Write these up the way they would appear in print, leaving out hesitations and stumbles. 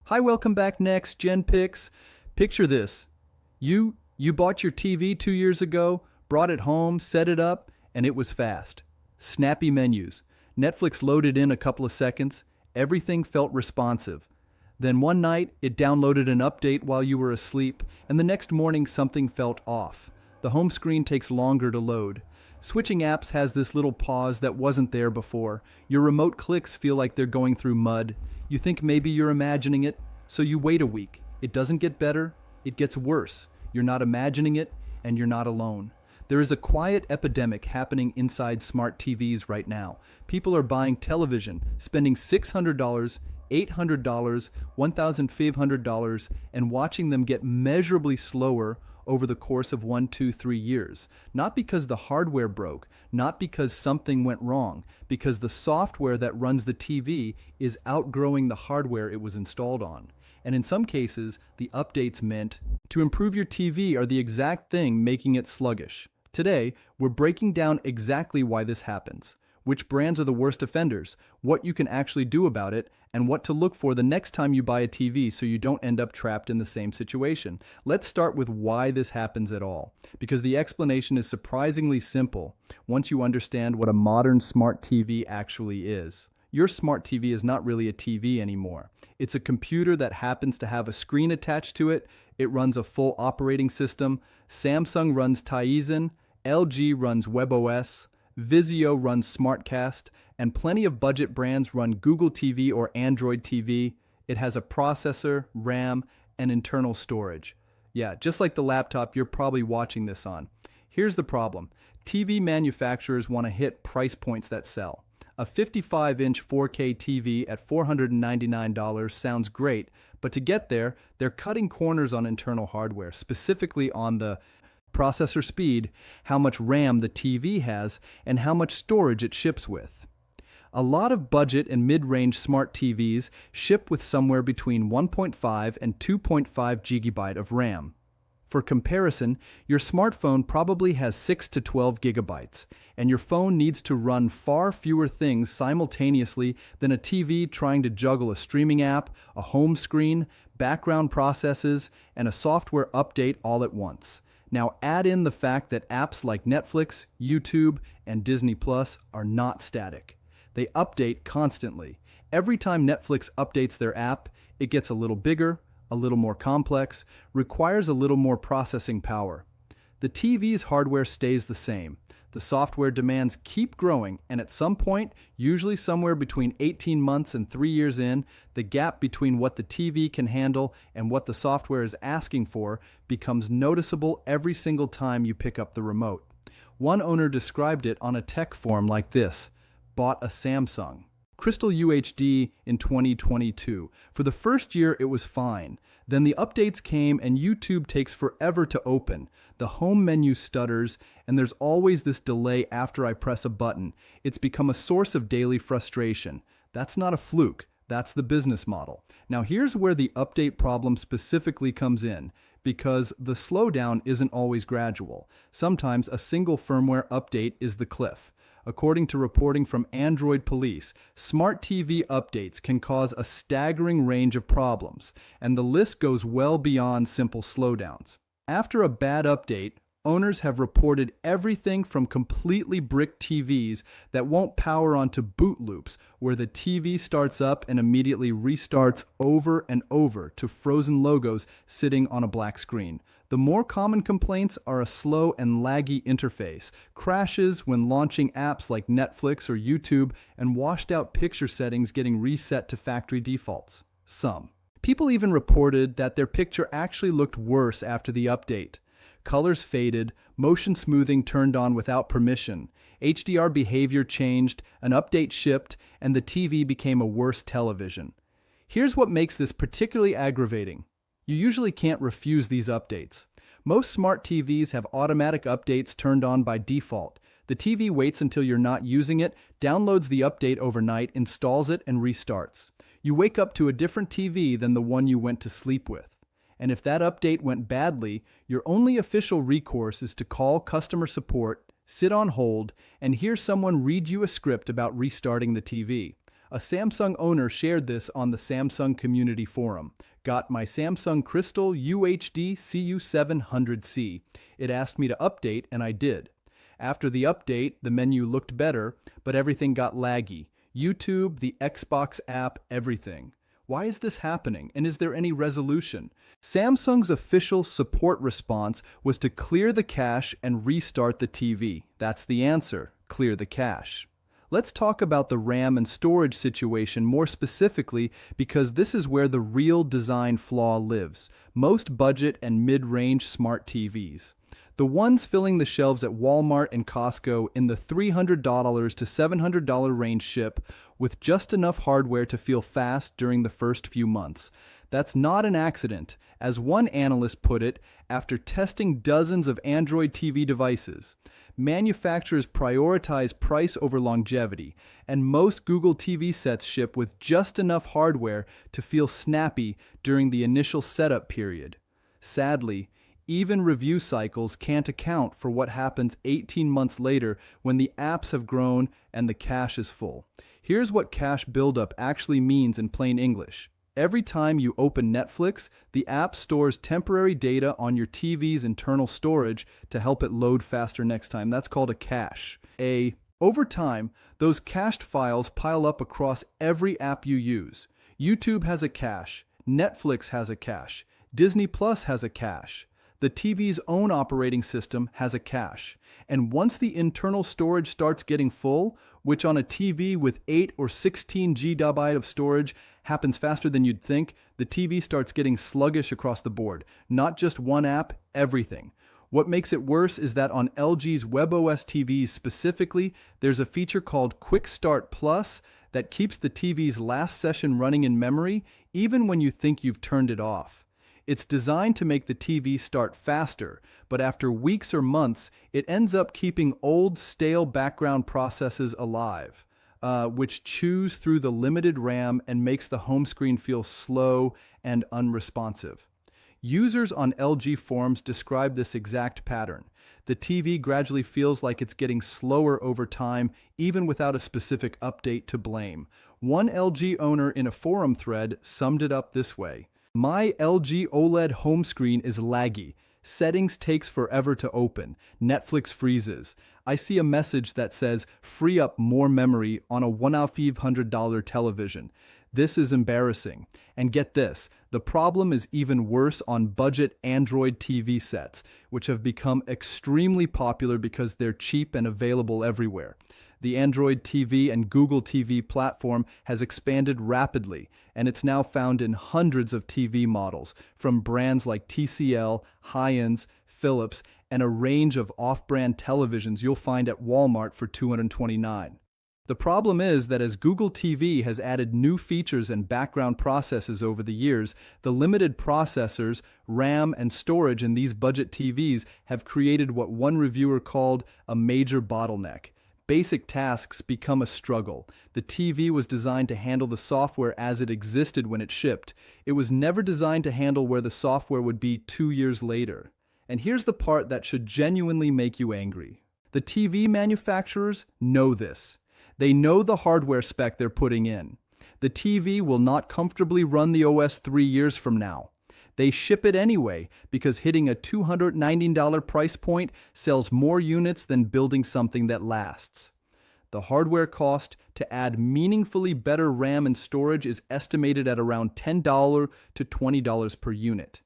Hi, welcome back NextGen Picks. Picture this. You bought your TV 2 years ago, brought it home, set it up, and it was fast. Snappy menus. Netflix loaded in a couple of seconds. Everything felt responsive. Then one night, it downloaded an update while you were asleep, and the next morning something felt off. The home screen takes longer to load. Switching apps has this little pause that wasn't there before. Your remote clicks feel like they're going through mud. You think maybe you're imagining it, so you wait a week. It doesn't get better, it gets worse. You're not imagining it, and you're not alone. There is a quiet epidemic happening inside smart TVs right now. People are buying television, spending $600, $800, $1,500, and watching them get measurably slower over the course of 1, 2, 3 years. Not because the hardware broke, not because something went wrong, because the software that runs the TV is outgrowing the hardware it was installed on. And in some cases, the updates meant to improve your TV are the exact thing making it sluggish. Today, we're breaking down exactly why this happens, which brands are the worst offenders, what you can actually do about it, and what to look for the next time you buy a TV so you don't end up trapped in the same situation. Let's start with why this happens at all, because the explanation is surprisingly simple once you understand what a modern smart TV actually is. Your smart TV is not really a TV anymore. It's a computer that happens to have a screen attached to it. It runs a full operating system. Samsung runs Tizen, LG runs WebOS, Vizio runs SmartCast, and plenty of budget brands run Google TV or Android TV. It has a processor, RAM, and internal storage. Yeah, just like the laptop you're probably watching this on. Here's the problem. TV manufacturers want to hit price points that sell. A 55-inch 4K TV at $499 sounds great, but to get there, they're cutting corners on internal hardware, specifically on the processor speed, how much RAM the TV has, and how much storage it ships with. A lot of budget and mid-range smart TVs ship with somewhere between 1.5 and 2.5 gigabyte of RAM. For comparison, your smartphone probably has 6 to 12 gigabytes, and your phone needs to run far fewer things simultaneously than a TV trying to juggle a streaming app, a home screen, background processes, and a software update all at once. Now add in the fact that apps like Netflix, YouTube, and Disney Plus are not static. They update constantly. Every time Netflix updates their app, it gets a little bigger, a little more complex, requires a little more processing power. The TV's hardware stays the same. The software demands keep growing, and at some point, usually somewhere between 18 months and 3 years in, the gap between what the TV can handle and what the software is asking for becomes noticeable every single time you pick up the remote. One owner described it on a tech forum like this: bought a Samsung Crystal UHD in 2022. For the first year, it was fine. Then the updates came and YouTube takes forever to open. The home menu stutters, and there's always this delay after I press a button. It's become a source of daily frustration. That's not a fluke. That's the business model. Now here's where the update problem specifically comes in, because the slowdown isn't always gradual. Sometimes a single firmware update is the cliff. According to reporting from Android Police, smart TV updates can cause a staggering range of problems, and the list goes well beyond simple slowdowns. After a bad update, owners have reported everything from completely bricked TVs that won't power onto boot loops, where the TV starts up and immediately restarts over and over, to frozen logos sitting on a black screen. The more common complaints are a slow and laggy interface, crashes when launching apps like Netflix or YouTube, and washed out picture settings getting reset to factory defaults. Some people even reported that their picture actually looked worse after the update. Colors faded, motion smoothing turned on without permission, HDR behavior changed, an update shipped, and the TV became a worse television. Here's what makes this particularly aggravating. You usually can't refuse these updates. Most smart TVs have automatic updates turned on by default. The TV waits until you're not using it, downloads the update overnight, installs it, and restarts. You wake up to a different TV than the one you went to sleep with. And if that update went badly, your only official recourse is to call customer support, sit on hold, and hear someone read you a script about restarting the TV. A Samsung owner shared this on the Samsung Community Forum. Got my Samsung Crystal UHD CU700C. It asked me to update, and I did. After the update, the menu looked better, but everything got laggy. YouTube, the Xbox app, everything. Why is this happening, and is there any resolution? Samsung's official support response was to clear the cache and restart the TV. That's the answer, clear the cache. Let's talk about the RAM and storage situation more specifically because this is where the real design flaw lives. Most budget and mid-range smart TVs. The ones filling the shelves at Walmart and Costco in the $300 to $700 range ship with just enough hardware to feel fast during the first few months. That's not an accident, as one analyst put it after testing dozens of Android TV devices. Manufacturers prioritize price over longevity, and most Google TV sets ship with just enough hardware to feel snappy during the initial setup period. Sadly, even review cycles can't account for what happens 18 months later when the apps have grown and the cache is full. Here's what cache buildup actually means in plain English. Every time you open Netflix, the app stores temporary data on your TV's internal storage to help it load faster next time. That's called a cache. Over time, those cached files pile up across every app you use. YouTube has a cache. Netflix has a cache. Disney Plus has a cache. The TV's own operating system has a cache. And once the internal storage starts getting full, which on a TV with 8 or 16 GB of storage happens faster than you'd think, the TV starts getting sluggish across the board. Not just one app, everything. What makes it worse is that on LG's WebOS TVs specifically, there's a feature called Quick Start Plus that keeps the TV's last session running in memory, even when you think you've turned it off. It's designed to make the TV start faster, but after weeks or months, it ends up keeping old, stale background processes alive, which chews through the limited RAM and makes the home screen feel slow and unresponsive. Users on LG forums describe this exact pattern. The TV gradually feels like it's getting slower over time, even without a specific update to blame. One LG owner in a forum thread summed it up this way. My LG OLED home screen is laggy. Settings takes forever to open. Netflix freezes. I see a message that says, free up more memory on a $1,500 television. This is embarrassing. And get this, the problem is even worse on budget Android TV sets, which have become extremely popular because they're cheap and available everywhere. The Android TV and Google TV platform has expanded rapidly, and it's now found in hundreds of TV models, from brands like TCL, Heinz, Philips, and a range of off-brand televisions you'll find at Walmart for $229. The problem is that as Google TV has added new features and background processes over the years, the limited processors, RAM, and storage in these budget TVs have created what one reviewer called a major bottleneck. Basic tasks become a struggle. The TV was designed to handle the software as it existed when it shipped. It was never designed to handle where the software would be 2 years later. And here's the part that should genuinely make you angry. The TV manufacturers know this. They know the hardware spec they're putting in. The TV will not comfortably run the OS 3 years from now. They ship it anyway because hitting a $219 price point sells more units than building something that lasts. The hardware cost to add meaningfully better RAM and storage is estimated at around $10 to $20 per unit.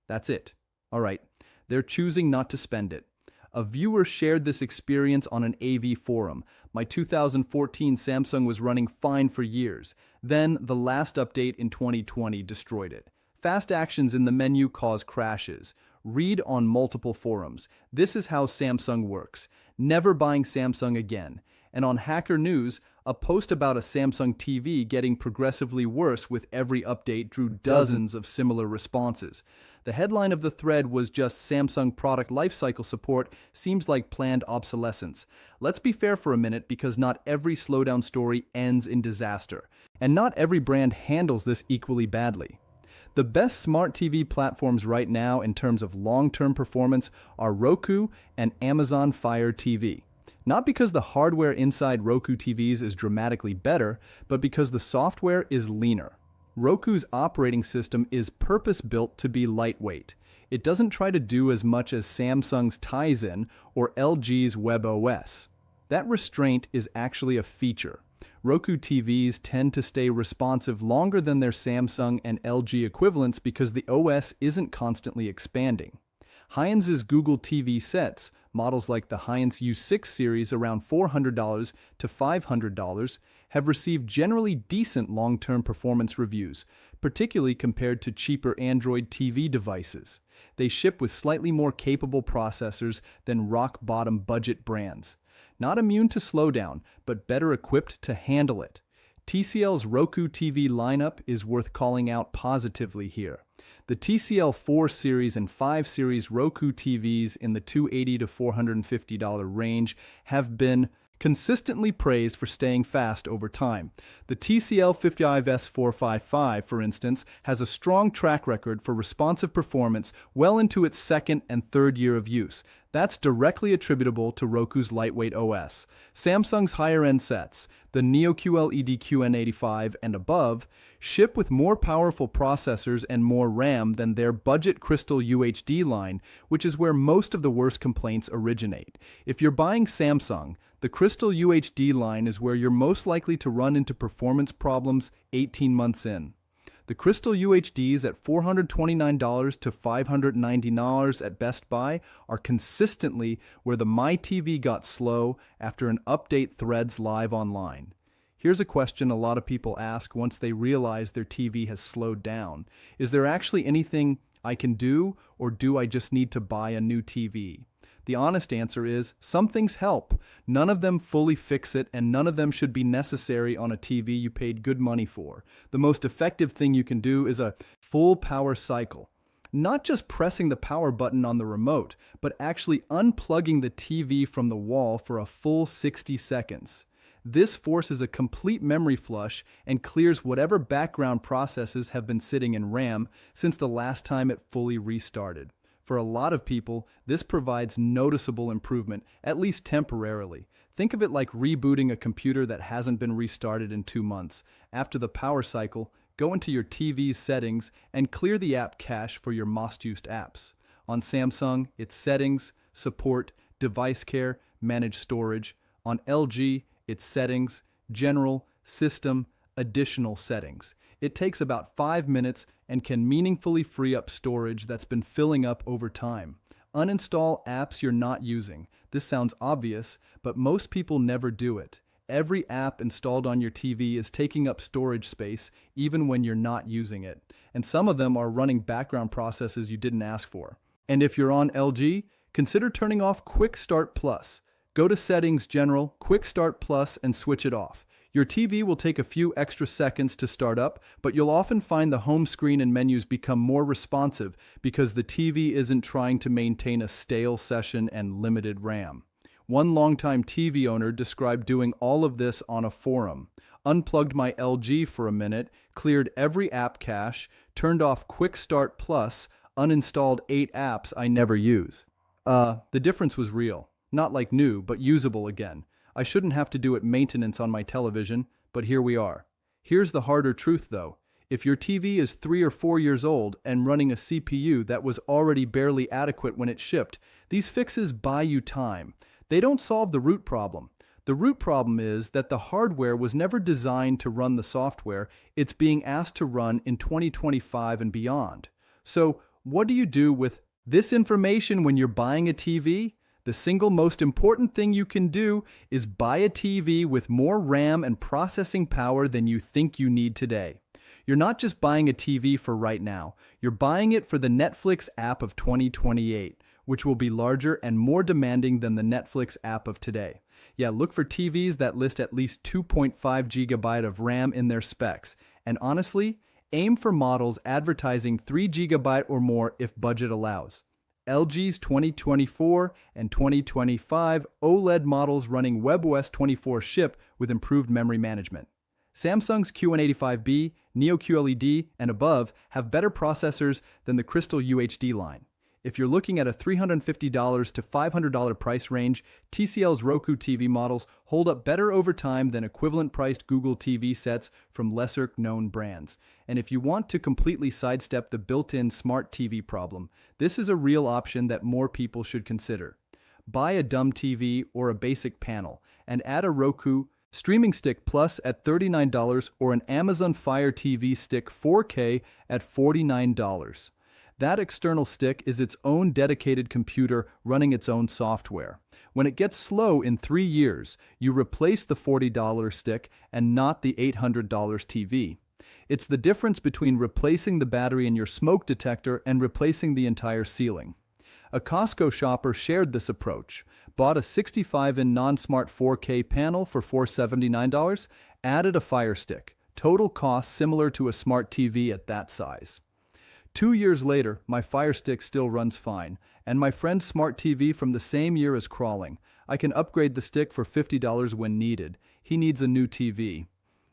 That's it. All right, they're choosing not to spend it. A viewer shared this experience on an AV forum. My 2014 Samsung was running fine for years. Then the last update in 2020 destroyed it. Fast actions in the menu cause crashes. Read on multiple forums. This is how Samsung works. Never buying Samsung again. And on Hacker News, a post about a Samsung TV getting progressively worse with every update drew dozens of similar responses. The headline of the thread was just Samsung product lifecycle support seems like planned obsolescence. Let's be fair for a minute because not every slowdown story ends in disaster. And not every brand handles this equally badly. The best smart TV platforms right now in terms of long-term performance are Roku and Amazon Fire TV. Not because the hardware inside Roku TVs is dramatically better, but because the software is leaner. Roku's operating system is purpose-built to be lightweight. It doesn't try to do as much as Samsung's Tizen or LG's WebOS. That restraint is actually a feature. Roku TVs tend to stay responsive longer than their Samsung and LG equivalents because the OS isn't constantly expanding. Hisense's Google TV sets, models like the Hisense U6 series around $400 to $500, have received generally decent long-term performance reviews, particularly compared to cheaper Android TV devices. They ship with slightly more capable processors than rock-bottom budget brands. Not immune to slowdown, but better equipped to handle it. TCL's Roku TV lineup is worth calling out positively here. The TCL 4 Series and 5 Series Roku TVs in the $280 to $450 range have been consistently praised for staying fast over time. The TCL 55S455, for instance, has a strong track record for responsive performance well into its second and third year of use. That's directly attributable to Roku's lightweight OS. Samsung's higher-end sets, the Neo QLED QN85 and above, ship with more powerful processors and more RAM than their budget Crystal UHD line, which is where most of the worst complaints originate. If you're buying Samsung, the Crystal UHD line is where you're most likely to run into performance problems 18 months in. The Crystal UHDs at $429 to $590 at Best Buy are consistently where the My TV got slow after an update threads live online. Here's a question a lot of people ask once they realize their TV has slowed down. Is there actually anything I can do, or do I just need to buy a new TV? The honest answer is, some things help. None of them fully fix it, and none of them should be necessary on a TV you paid good money for. The most effective thing you can do is a full power cycle. Not just pressing the power button on the remote, but actually unplugging the TV from the wall for a full 60 seconds. This forces a complete memory flush and clears whatever background processes have been sitting in RAM since the last time it fully restarted. For a lot of people, this provides noticeable improvement, at least temporarily. Think of it like rebooting a computer that hasn't been restarted in 2 months. After the power cycle, go into your TV's settings and clear the app cache for your most used apps. On Samsung, it's Settings, Support, Device Care, Manage Storage. On LG, it's Settings, General, System, Additional Settings. It takes about 5 minutes and can meaningfully free up storage that's been filling up over time. Uninstall apps you're not using. This sounds obvious, but most people never do it. Every app installed on your TV is taking up storage space, even when you're not using it. And some of them are running background processes you didn't ask for. And if you're on LG, consider turning off Quick Start Plus. Go to Settings, General, Quick Start Plus, and switch it off. Your TV will take a few extra seconds to start up, but you'll often find the home screen and menus become more responsive because the TV isn't trying to maintain a stale session and limited RAM. One longtime TV owner described doing all of this on a forum. Unplugged my LG for a minute, cleared every app cache, turned off Quick Start Plus, uninstalled 8 apps I never use. The difference was real. Not like new, but usable again. I shouldn't have to do it maintenance on my television, but here we are. Here's the harder truth though. If your TV is 3 or 4 years old and running a CPU that was already barely adequate when it shipped, these fixes buy you time. They don't solve the root problem. The root problem is that the hardware was never designed to run the software it's being asked to run in 2025 and beyond. So, what do you do with this information when you're buying a TV? The single most important thing you can do is buy a TV with more RAM and processing power than you think you need today. You're not just buying a TV for right now. You're buying it for the Netflix app of 2028, which will be larger and more demanding than the Netflix app of today. Yeah, look for TVs that list at least 2.5 GB of RAM in their specs. And honestly, aim for models advertising 3 GB or more if budget allows. LG's 2024 and 2025 OLED models running WebOS 24 ship with improved memory management. Samsung's QN85B, Neo QLED, and above have better processors than the Crystal UHD line. If you're looking at a $350 to $500 price range, TCL's Roku TV models hold up better over time than equivalent-priced Google TV sets from lesser-known brands. And if you want to completely sidestep the built-in smart TV problem, this is a real option that more people should consider. Buy a dumb TV or a basic panel, and add a Roku Streaming Stick Plus at $39 or an Amazon Fire TV Stick 4K at $49. That external stick is its own dedicated computer running its own software. When it gets slow in 3 years, you replace the $40 stick and not the $800 TV. It's the difference between replacing the battery in your smoke detector and replacing the entire ceiling. A Costco shopper shared this approach, bought a 65-in non-smart 4K panel for $479, added a Fire Stick. Total cost similar to a smart TV at that size. 2 years later, my Fire Stick still runs fine, and my friend's smart TV from the same year is crawling. I can upgrade the stick for $50 when needed. He needs a new TV.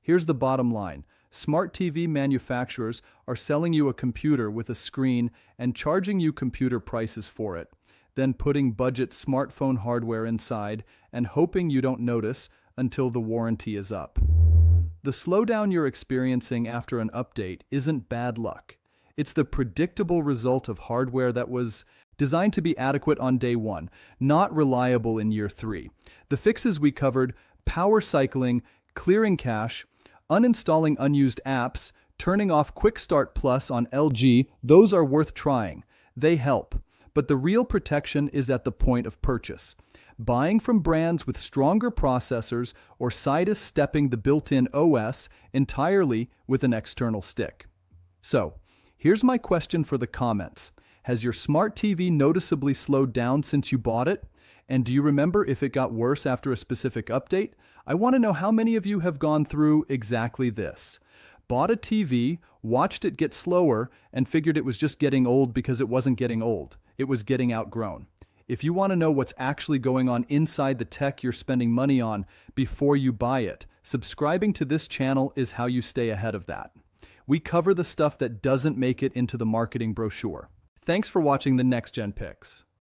Here's the bottom line. Smart TV manufacturers are selling you a computer with a screen and charging you computer prices for it, then putting budget smartphone hardware inside and hoping you don't notice until the warranty is up. The slowdown you're experiencing after an update isn't bad luck. It's the predictable result of hardware that was designed to be adequate on day 1, not reliable in year 3. The fixes we covered: power cycling, clearing cache, uninstalling unused apps, turning off Quick Start Plus on LG, those are worth trying. They help. But the real protection is at the point of purchase. Buying from brands with stronger processors or sidestepping the built-in OS entirely with an external stick. So, here's my question for the comments. Has your smart TV noticeably slowed down since you bought it? And do you remember if it got worse after a specific update? I want to know how many of you have gone through exactly this. Bought a TV, watched it get slower, and figured it was just getting old because it wasn't getting old. It was getting outgrown. If you want to know what's actually going on inside the tech you're spending money on before you buy it, subscribing to this channel is how you stay ahead of that. We cover the stuff that doesn't make it into the marketing brochure. Thanks for watching the NextGen Picks.